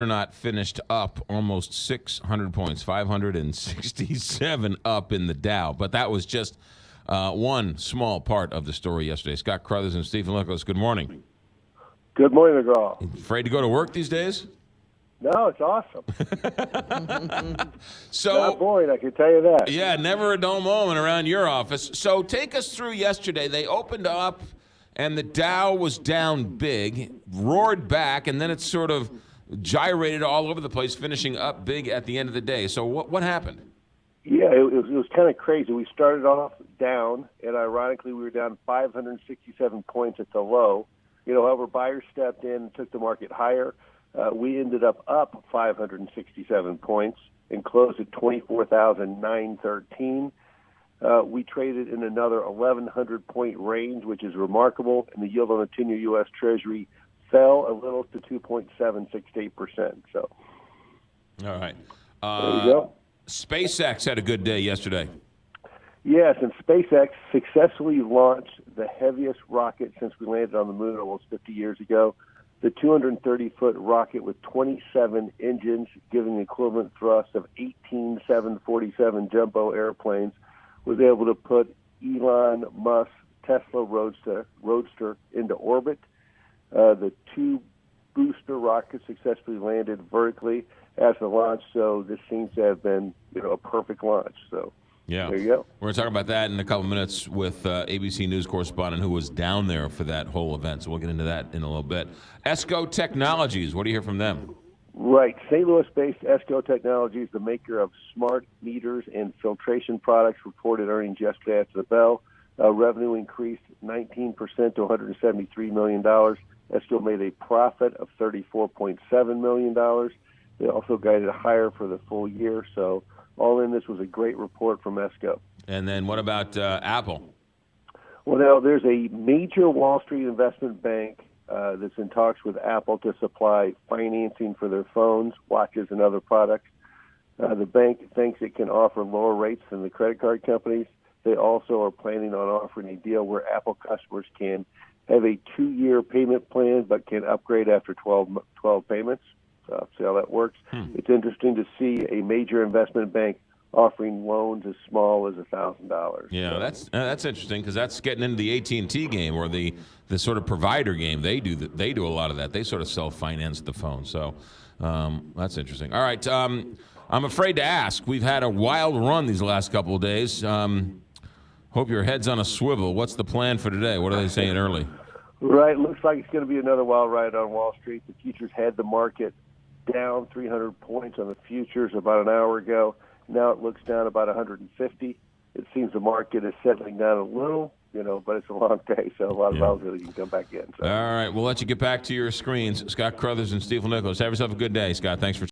not finished up almost 600 points, 567 up in the Dow. But that was just one small part of the story yesterday. Scott Crothers and Stifel, good morning. Good morning, McGraw. Afraid to go to work these days? No, it's awesome. So not boring, I can tell you that. Yeah, never a dull moment around your office. So take us through yesterday. They opened up, and the Dow was down big, roared back, and then it sort of gyrated all over the place, finishing up big at the end of the day. So what happened? Yeah, it was kind of crazy. We started off down, and ironically, we were down 567 points at the low. However, buyers stepped in and took the market higher. We ended up 567 points and closed at 24,913. We traded in another 1,100-point range, which is remarkable, and the yield on the 10-year U.S. Treasury fell a little to 2.768%. So, all right. There you go. SpaceX had a good day yesterday. Yes, and SpaceX successfully launched the heaviest rocket since we landed on the moon almost 50 years ago. The 230-foot rocket with 27 engines, giving the equivalent thrust of 18 747 jumbo airplanes, was able to put Elon Musk's Tesla Roadster into orbit. The two booster rockets successfully landed vertically after the launch, so this seems to have been a perfect launch. So yeah, there you go. We're going to talk about that in a couple minutes with ABC News correspondent who was down there for that whole event, so we'll get into that in a little bit. Esco Technologies, what do you hear from them? Right. St. Louis-based Esco Technologies, the maker of smart meters and filtration products, reported earnings yesterday after the bell. Revenue increased 19% to $173 million. Esco made a profit of $34.7 million. They also guided higher for the full year. So all in, this was a great report from Esco. And then what about Apple? Well, now there's a major Wall Street investment bank that's in talks with Apple to supply financing for their phones, watches, and other products. The bank thinks it can offer lower rates than the credit card companies. They also are planning on offering a deal where Apple customers can have a 2-year payment plan but can upgrade after 12 payments. So see how that works. It's interesting to see a major investment bank offering loans as small as $1,000. Yeah, that's interesting because that's getting into the AT&T game or the sort of provider game. They do a lot of that. They sort of self-finance the phone. So that's interesting. All right, I'm afraid to ask. We've had a wild run these last couple of days. Hope your head's on a swivel. What's the plan for today? What are they saying early? Right, looks like it's going to be another wild ride on Wall Street. The futures had the market down 300 points on the futures about an hour ago. Now it looks down about 150. It seems the market is settling down a little, but it's a long day, so a lot of volatility can come back in. So. All right, we'll let you get back to your screens. Scott Crothers and Stifel. Have yourself a good day, Scott. Thanks for